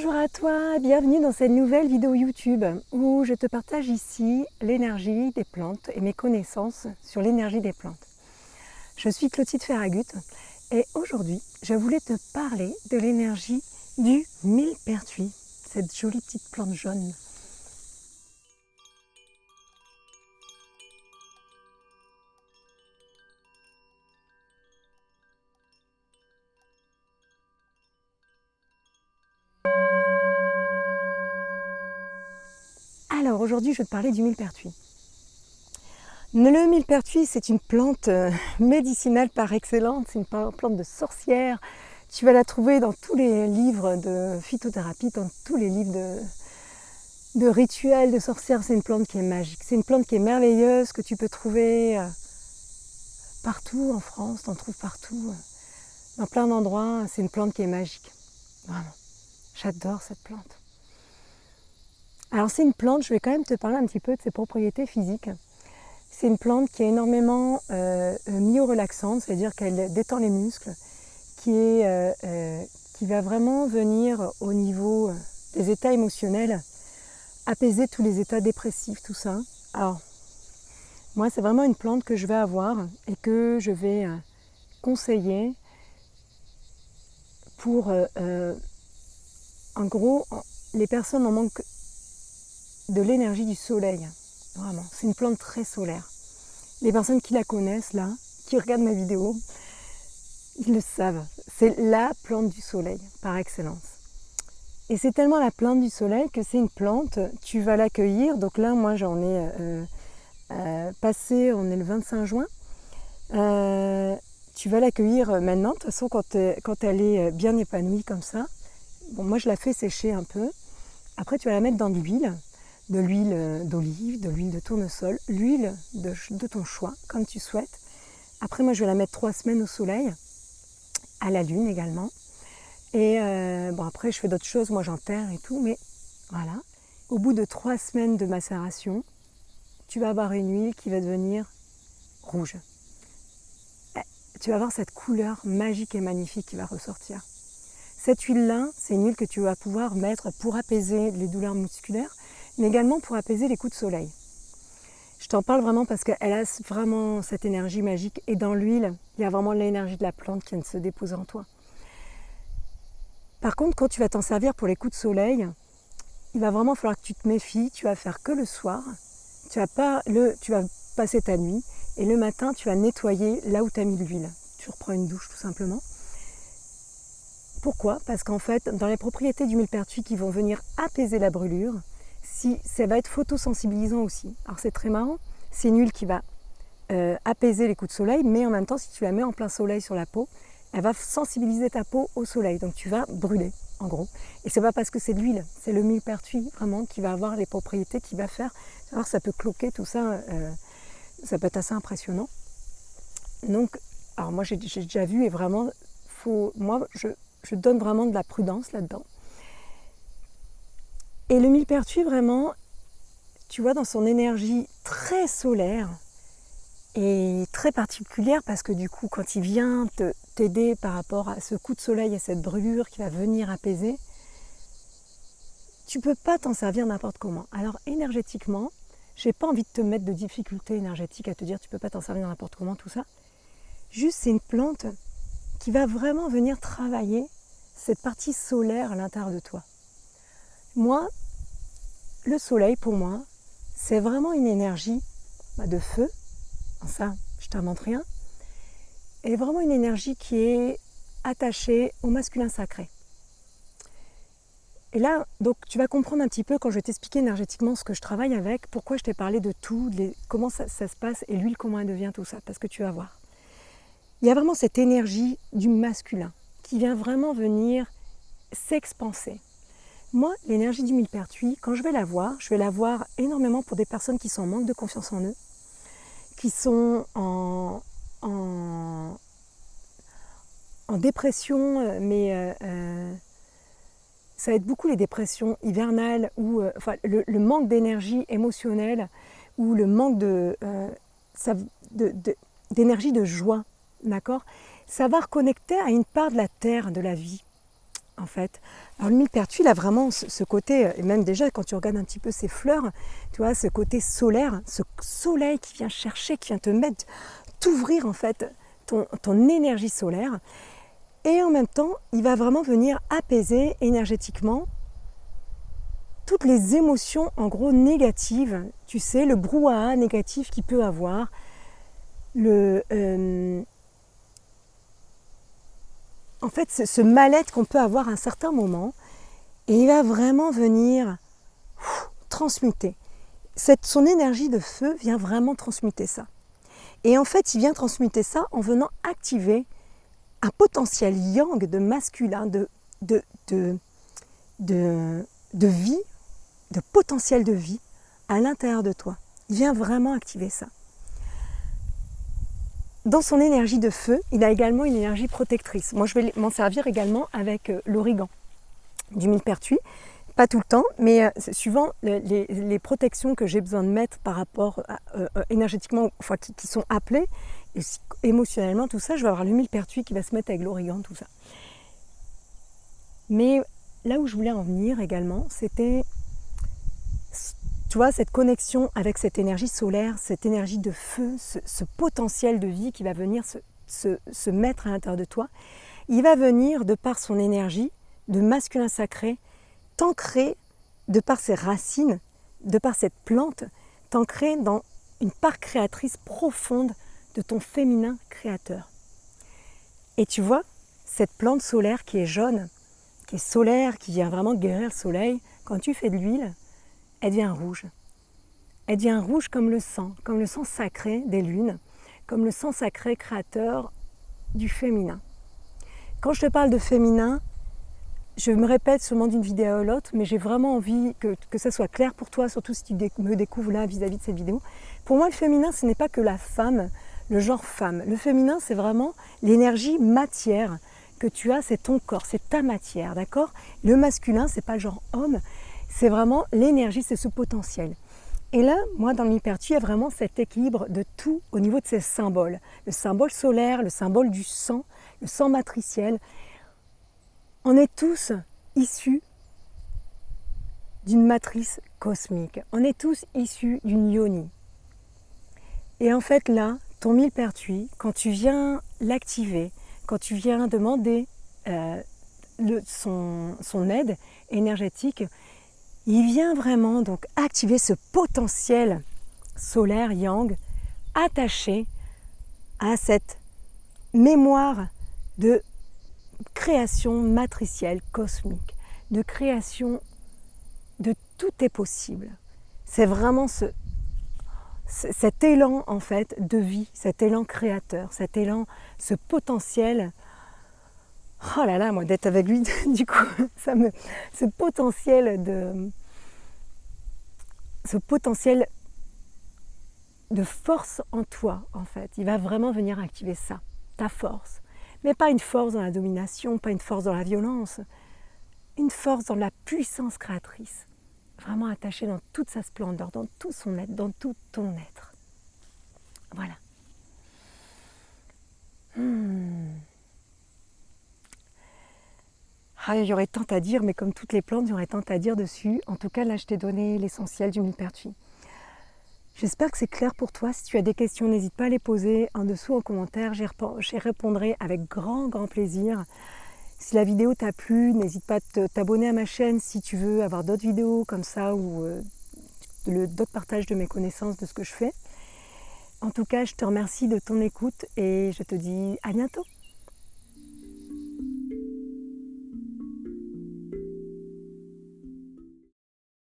Bonjour à toi, bienvenue dans cette nouvelle vidéo YouTube où je te partage ici l'énergie des plantes et mes connaissances sur l'énergie des plantes. Je suis Clotilde Ferragut et aujourd'hui je voulais te parler de l'énergie du millepertuis, cette jolie petite plante jaune. Alors aujourd'hui je vais te parler du millepertuis. Le millepertuis, c'est une plante médicinale par excellence, c'est une plante de sorcière. Tu vas la trouver dans tous les livres de phytothérapie, dans tous les livres de rituels de sorcière. C'est une plante qui est magique, c'est une plante qui est merveilleuse, que tu peux trouver partout en France, t'en trouves partout, dans plein d'endroits. C'est une plante qui est magique, vraiment. J'adore cette plante. Alors c'est une plante, je vais quand même te parler un petit peu de ses propriétés physiques. C'est une plante qui est énormément myorelaxante, c'est-à-dire qu'elle détend les muscles, qui va vraiment venir au niveau des états émotionnels, apaiser tous les états dépressifs, tout ça. Alors, moi, c'est vraiment une plante que je vais avoir et que je vais conseiller pour, en gros, les personnes en manque de l'énergie du soleil. Vraiment, c'est une plante très solaire. Les personnes qui la connaissent, là, qui regardent ma vidéo, ils le savent. C'est la plante du soleil, par excellence. Et c'est tellement la plante du soleil que c'est une plante, tu vas l'accueillir. Donc là, moi, j'en ai passé, on est le 25 juin. Tu vas l'accueillir maintenant. De toute façon, quand elle est bien épanouie comme ça, bon, moi, je la fais sécher un peu. Après, tu vas la mettre dans de l'huile d'olive, de l'huile de tournesol, l'huile de ton choix, comme tu souhaites. Après, moi, je vais la mettre 3 semaines au soleil, à la lune également. Et bon, après, je fais d'autres choses, moi, j'enterre et tout, mais voilà. Au bout de 3 semaines de macération, tu vas avoir une huile qui va devenir rouge. Tu vas avoir cette couleur magique et magnifique qui va ressortir. Cette huile-là, c'est une huile que tu vas pouvoir mettre pour apaiser les douleurs musculaires, mais également pour apaiser les coups de soleil. Je t'en parle vraiment parce qu'elle a vraiment cette énergie magique, et dans l'huile, il y a vraiment l'énergie de la plante qui vient de se déposer en toi. Par contre, quand tu vas t'en servir pour les coups de soleil, il va vraiment falloir que tu te méfies, tu vas faire que le soir, tu vas passer ta nuit, et le matin, tu vas nettoyer là où tu as mis de l'huile. Tu reprends une douche tout simplement. Pourquoi ? Parce qu'en fait, dans les propriétés du millepertuis qui vont venir apaiser la brûlure, ça va être photosensibilisant aussi. Alors c'est très marrant, c'est une huile qui va apaiser les coups de soleil, mais en même temps, si tu la mets en plein soleil sur la peau, elle va sensibiliser ta peau au soleil. Donc tu vas brûler, en gros. Et c'est pas parce que c'est de l'huile, c'est le millepertuis vraiment qui va avoir les propriétés qui va faire. Alors ça peut cloquer, tout ça, ça peut être assez impressionnant. Donc, alors moi j'ai déjà vu, et vraiment, moi je donne vraiment de la prudence là-dedans. Et le millepertuis, vraiment, tu vois, dans son énergie très solaire et très particulière, parce que du coup, quand il vient t'aider par rapport à ce coup de soleil et cette brûlure qui va venir apaiser, tu ne peux pas t'en servir n'importe comment. Alors énergétiquement, je n'ai pas envie de te mettre de difficultés énergétiques à te dire tu ne peux pas t'en servir n'importe comment, tout ça. Juste, c'est une plante qui va vraiment venir travailler cette partie solaire à l'intérieur de toi. Moi, le soleil, pour moi, c'est vraiment une énergie de feu. Ça, je t'invente rien. Et vraiment une énergie qui est attachée au masculin sacré. Et là, donc, tu vas comprendre un petit peu quand je vais t'expliquer énergétiquement ce que je travaille avec, pourquoi je t'ai parlé de tout, comment ça se passe, et l'huile, comment elle devient, tout ça, parce que tu vas voir. Il y a vraiment cette énergie du masculin qui vient vraiment venir s'expanser. Moi, l'énergie du millepertuis, quand je vais la voir énormément pour des personnes qui sont en manque de confiance en eux, qui sont en dépression, mais ça va être beaucoup les dépressions hivernales, ou le manque d'énergie émotionnelle, ou le manque d'énergie de joie, d'accord ? Ça va reconnecter à une part de la terre, de la vie. en fait. Alors le millepertuis, il a vraiment ce côté, et même déjà quand tu regardes un petit peu ses fleurs, tu vois, ce côté solaire, ce soleil qui vient chercher, qui vient te mettre, t'ouvrir en fait ton énergie solaire. Et en même temps, il va vraiment venir apaiser énergétiquement toutes les émotions en gros négatives, tu sais, le brouhaha négatif qu'il peut avoir, en fait ce mal-être qu'on peut avoir à un certain moment, et il va vraiment venir transmuter. Son énergie de feu vient vraiment transmuter ça. Et en fait, il vient transmuter ça en venant activer un potentiel yang de masculin, de vie, de potentiel de vie à l'intérieur de toi. Il vient vraiment activer ça. Dans son énergie de feu, il a également une énergie protectrice. Moi, je vais m'en servir également avec l'origan du millepertuis. Pas tout le temps, mais suivant les protections que j'ai besoin de mettre par rapport énergétiquement, enfin, qui sont appelées, et émotionnellement, tout ça, je vais avoir le millepertuis qui va se mettre avec l'origan, tout ça. Mais là où je voulais en venir également, c'était, tu vois, cette connexion avec cette énergie solaire, cette énergie de feu, ce potentiel de vie qui va venir se mettre à l'intérieur de toi. Il va venir, de par son énergie, de masculin sacré, t'ancrer, de par ses racines, de par cette plante, t'ancrer dans une part créatrice profonde de ton féminin créateur. Et tu vois, cette plante solaire qui est jaune, qui est solaire, qui vient vraiment guérir le soleil, quand tu fais de l'huile, elle devient rouge. Elle devient rouge comme le sang sacré des lunes, comme le sang sacré créateur du féminin. Quand je te parle de féminin, je me répète sûrement d'une vidéo à l'autre, mais j'ai vraiment envie que ça soit clair pour toi, surtout si tu me découvres là vis-à-vis de cette vidéo. Pour moi, le féminin, ce n'est pas que la femme, le genre femme. Le féminin, c'est vraiment l'énergie matière que tu as, c'est ton corps, c'est ta matière, d'accord? Le masculin, c'est pas le genre homme, c'est vraiment l'énergie, c'est ce potentiel. Et là, moi, dans le millepertuis, il y a vraiment cet équilibre de tout au niveau de ces symboles. Le symbole solaire, le symbole du sang, le sang matriciel. On est tous issus d'une matrice cosmique. On est tous issus d'une yoni. Et en fait là, ton millepertuis, quand tu viens l'activer, quand tu viens demander son aide énergétique, il vient vraiment donc activer ce potentiel solaire yang attaché à cette mémoire de création matricielle, cosmique, de création de tout est possible. C'est vraiment cet élan en fait de vie, cet élan créateur, cet élan, ce potentiel. Oh là là, moi d'être avec lui, du coup, ce potentiel de force en toi en fait. Il va vraiment venir activer ça, ta force. Mais pas une force dans la domination, pas une force dans la violence, une force dans la puissance créatrice, vraiment attachée dans toute sa splendeur, dans tout son être, dans tout ton être. Voilà. Ah, il y aurait tant à dire, mais comme toutes les plantes, il y aurait tant à dire dessus. En tout cas, là, je t'ai donné l'essentiel du millepertuis. J'espère que c'est clair pour toi. Si tu as des questions, n'hésite pas à les poser en dessous en commentaire. J'y répondrai avec grand plaisir. Si la vidéo t'a plu, n'hésite pas à t'abonner à ma chaîne si tu veux avoir d'autres vidéos comme ça ou d'autres partages de mes connaissances, de ce que je fais. En tout cas, je te remercie de ton écoute et je te dis à bientôt.